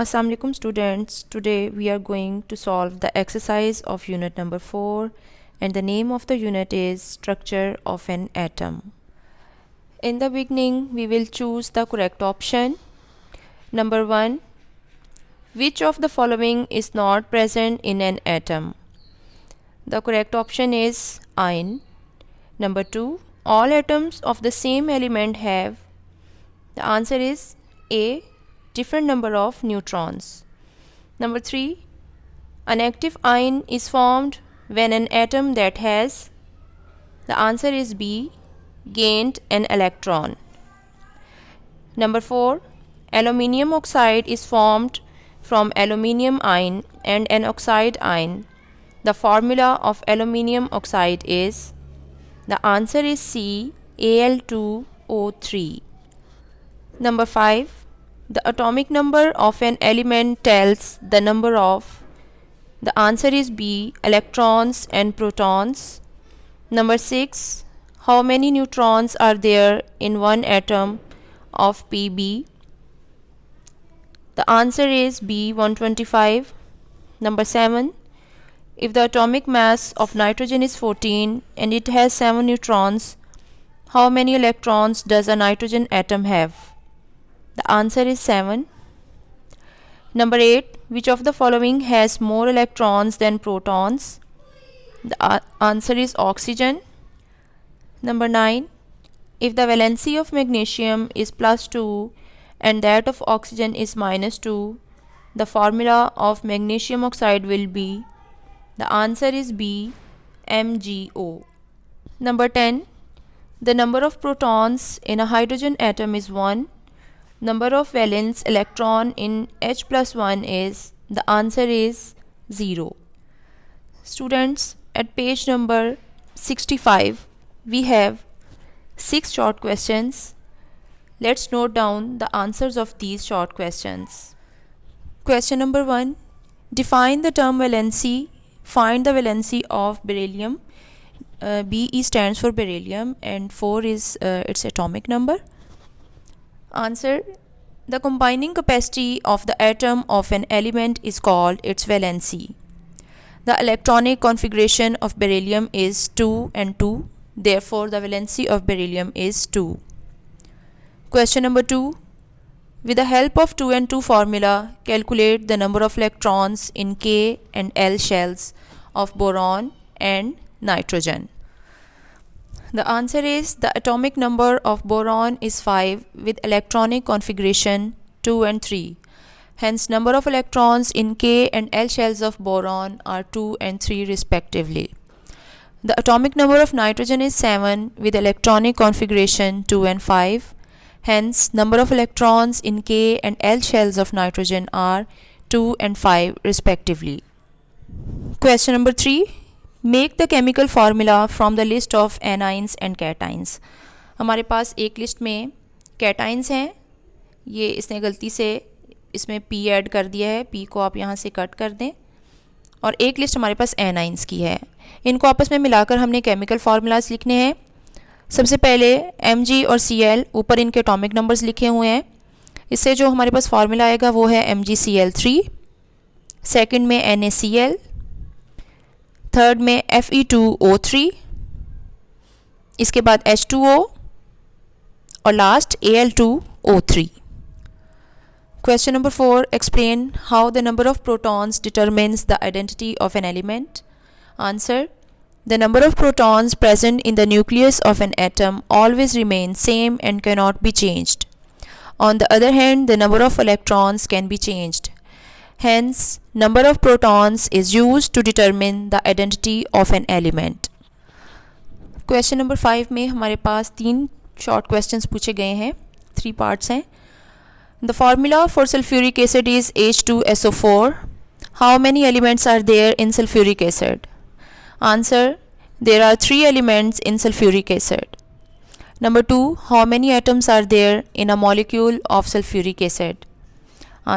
Assalamu alaikum students. Today we are going to solve the exercise of unit number 4 and the name of the unit is structure of an atom. In the beginning we will choose the correct option. Number 1. Which of the following is not present in an atom? The correct option is iron. Number 2. All atoms of the same element have. The answer is A. Different number of neutrons. Number 3. An active ion is formed when an atom that has. The answer is B. Gained an electron. Number 4. Aluminium oxide is formed from aluminium ion and an oxide ion. The formula of aluminium oxide is. The answer is C. Al2O3. Number 5. The atomic number of an element tells the number of. The answer is B. Electrons and protons. Number 6. How many neutrons are there in one atom of Pb? The answer is B. 125. Number 7. If the atomic mass of nitrogen is 14 and it has 7 neutrons, how many electrons does a nitrogen atom have? The answer is 7. Number 8. Which of the following has more electrons than protons? The answer is oxygen. Number 9. If the valency of magnesium is +2 and that of oxygen is -2, the formula of magnesium oxide will be. The answer is B. MgO. Number 10. The number of protons in a hydrogen atom is 1. Number of valence electron in H+1 is. The answer is 0. Students, at page number 65 we have 6 short questions. Let's note down the answers of these short questions. Question number 1. Define the term valency. Find the valency of beryllium. Be stands for beryllium and 4 is its atomic number. Answer. The combining capacity of the atom of an element is called its valency. The electronic configuration of beryllium is 2 and 2. Therefore, the valency of beryllium is 2. Question number 2. With the help of 2 and 2 formula, calculate the number of electrons in K and L shells of boron and nitrogen. The answer is the atomic number of boron is 5 with electronic configuration 2 and 3. Hence, number of electrons in K and L shells of boron are 2 and 3 respectively. The atomic number of nitrogen is 7 with electronic configuration 2 and 5. Hence, number of electrons in K and L shells of nitrogen are 2 and 5 respectively. Question number 3. Make the chemical formula from the list of anions and cations. हमारे पास एक list में cations हैं. ये इसने गलती से इसमें P add कर दिया है. P को आप यहाँ से कट कर दें. और एक लिस्ट हमारे पास anions की है. इनको आपस में मिलाकर हमने केमिकल फार्मूलाज लिखने हैं. सबसे पहले Mg और Cl ऊपर इनके एटॉमिक नंबर्स लिखे हुए हैं. इससे जो हमारे पास फार्मूला आएगा वो है MgCl3. सेकंड में NaCl. थर्ड में Fe2O3. इसके बाद H2O और last Al2O3. Question number 4. Explain how the number of protons determines the identity of an element. Answer. The number of protons present in the nucleus of an atom always remains same and cannot be changed. On the other hand, the number of electrons can be changed. Hence, number of protons is used to determine the identity of an element. Question number 5 में हमारे पास 3 short questions पूछे गए हैं. 3 parts हैं. The formula for sulfuric acid is H2SO4. How many elements are there in sulfuric acid? Answer. There are 3 elements in sulfuric acid. Number 2. How many atoms are there in a molecule of sulfuric acid?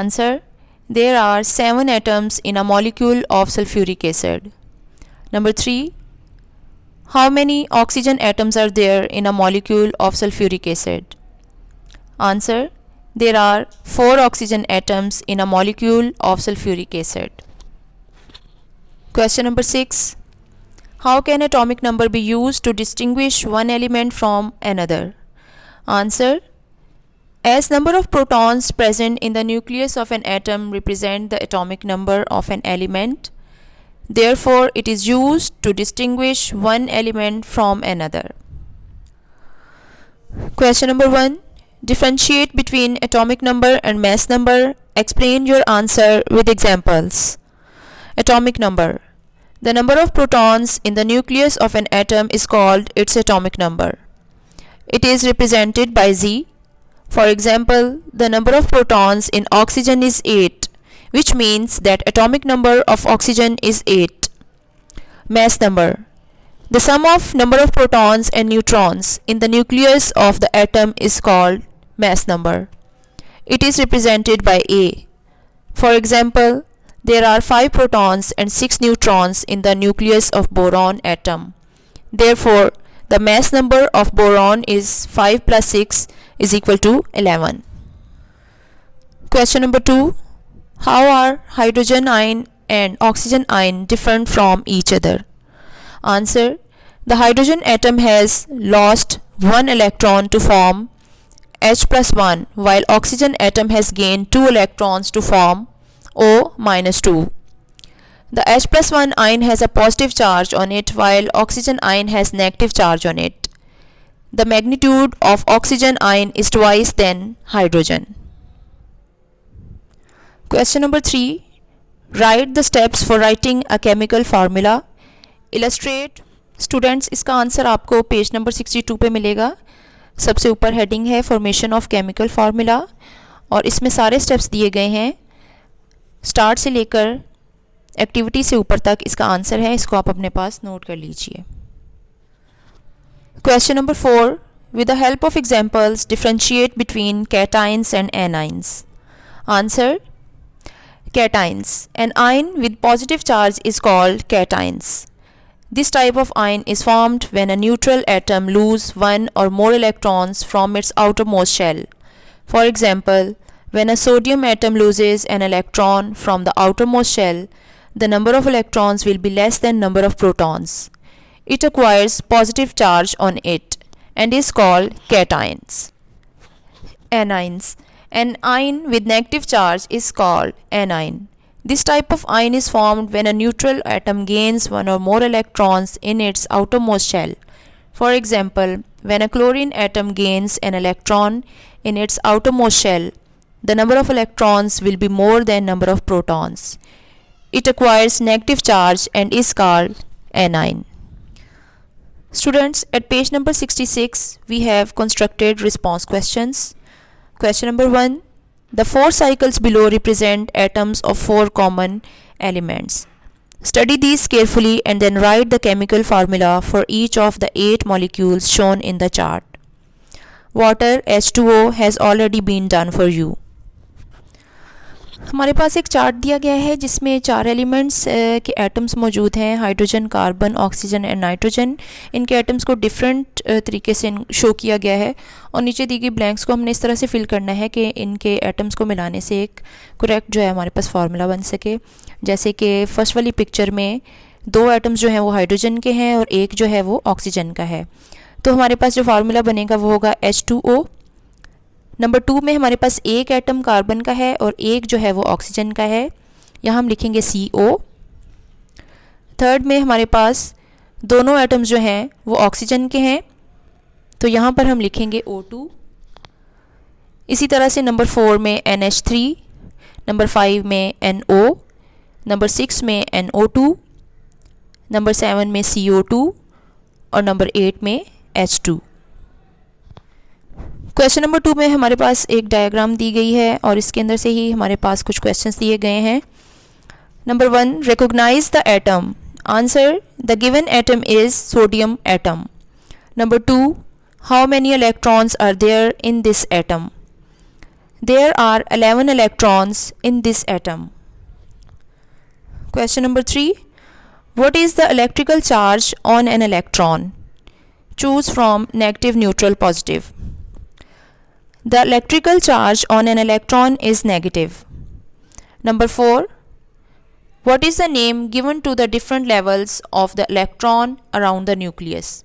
Answer. There are 7 atoms in a molecule of sulfuric acid. Number 3. How many oxygen atoms are there in a molecule of sulfuric acid? Answer. there are 4 oxygen atoms in a molecule of sulfuric acid. Question number 6. How can atomic number be used to distinguish one element from another? Answer. As number of protons present in the nucleus of an atom represent the atomic number of an element, therefore it is used to distinguish one element from another. Question number 1. Differentiate between atomic number and mass number. Explain your answer with examples. Atomic number. The number of protons in the nucleus of an atom is called its atomic number. It is represented by Z. For example, the number of protons in oxygen is 8, which means that atomic number of oxygen is 8. Mass number. The sum of number of protons and neutrons in the nucleus of the atom is called mass number. It is represented by A. For example, there are 5 protons and 6 neutrons in the nucleus of boron atom. Therefore, the mass number of boron is 5 plus 6 is equal to 11. Question number 2. How are hydrogen ion and oxygen ion different from each other? Answer. The hydrogen atom has lost 1 electron to form H plus 1, while oxygen atom has gained 2 electrons to form O minus 2. The H plus 1 ion has a positive charge on it, while oxygen ion has negative charge on it. The magnitude of oxygen ion is twice than hydrogen. Question number 3. Write the steps for writing a chemical formula. Illustrate. Students, इसका answer आपको page number 62 पे मिलेगा. सबसे ऊपर heading है formation of chemical formula और इसमें सारे स्टेप्स दिए गए हैं. स्टार्ट से लेकर एक्टिविटी से ऊपर तक इसका आंसर है. इसको आप अपने पास नोट कर लीजिए. Question number 4. With the help of examples differentiate between cations and anions. Answer. Cations. An ion with positive charge is called cations. This type of ion is formed when a neutral atom loses 1 or more electrons from its outermost shell. For example, when a sodium atom loses an electron from the outermost shell, the number of electrons will be less than number of protons. It acquires positive charge on it and is called cations. Anions. An ion with negative charge is called anion. This type of ion is formed when a neutral atom gains 1 or more electrons in its outermost shell. For example, when a chlorine atom gains an electron in its outermost shell, the number of electrons will be more than number of protons. It acquires negative charge and is called anion. Students, at page number 66, we have constructed response questions. Question number 1. The 4 cycles below represent atoms of 4 common elements. Study these carefully and then write the chemical formula for each of the 8 molecules shown in the chart. Water H2O has already been done for you. हमारे पास एक chart दिया गया है जिसमें 4 elements के atoms मौजूद हैं. Hydrogen, carbon, oxygen and nitrogen. इनके एटम्स को डिफरेंट तरीके से शो किया गया है और नीचे दी गई ब्लैंक्स को हमने इस तरह से फिल करना है कि इनके एटम्स को मिलाने से एक करेक्ट जो है हमारे पास फार्मूला बन सके. जैसे कि फर्स्ट वाली पिक्चर में 2 एटम्स जो हैं वो हाइड्रोजन के हैं और एक जो है वो ऑक्सीजन का है. तो हमारे पास जो फार्मूला बनेगा वो होगा H2O. नंबर 2 में हमारे पास एक एटम कार्बन का है और एक जो है वो ऑक्सीजन का है. यहाँ हम लिखेंगे CO. थर्ड में हमारे पास दोनों एटम्स जो हैं वो ऑक्सीजन के हैं तो यहाँ पर हम लिखेंगे O2. इसी तरह से नंबर 4 में NH3, नंबर 5 में NO, नंबर 6 में NO2, नंबर 7 में CO2 और नंबर 8 में H2. क्वेश्चन नंबर 2 में हमारे पास एक डायग्राम दी गई है और इसके अंदर से ही हमारे पास कुछ क्वेश्चंस दिए गए हैं. Number 1. Recognise the atom. Answer. The given atom is sodium atom. Number 2. How many electrons are there in this atom. There are 11 electrons in this atom. Question number 3. What is the electrical charge on an electron. Choose from negative, neutral, positive. The electrical charge on an electron is negative. Number 4. What is the name given to the different levels of the electron around the nucleus?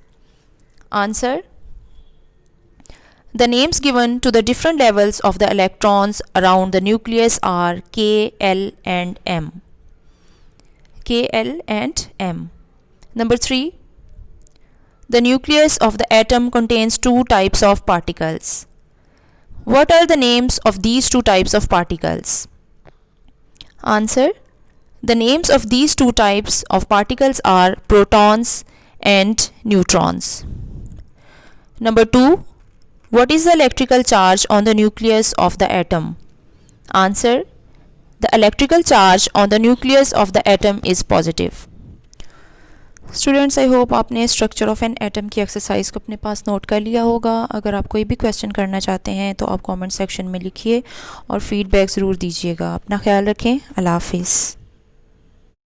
Answer. The names given to the different levels of the electrons around the nucleus are K, L and M. K, L and M. Number 3. The nucleus of the atom contains two types of particles. What are the names of these two types of particles? Answer. The names of these two types of particles are protons and neutrons. Number 2. What is the electrical charge on the nucleus of the atom? Answer. The electrical charge on the nucleus of the atom is positive. Students, I hope आपने structure of an atom की exercise को अपने पास note कर लिया होगा. अगर आप कोई भी क्वेश्चन करना चाहते हैं तो आप कमेंट सेक्शन में लिखिए और फीडबैक ज़रूर दीजिएगा. अपना ख्याल रखें. अल्लाह हाफिज़.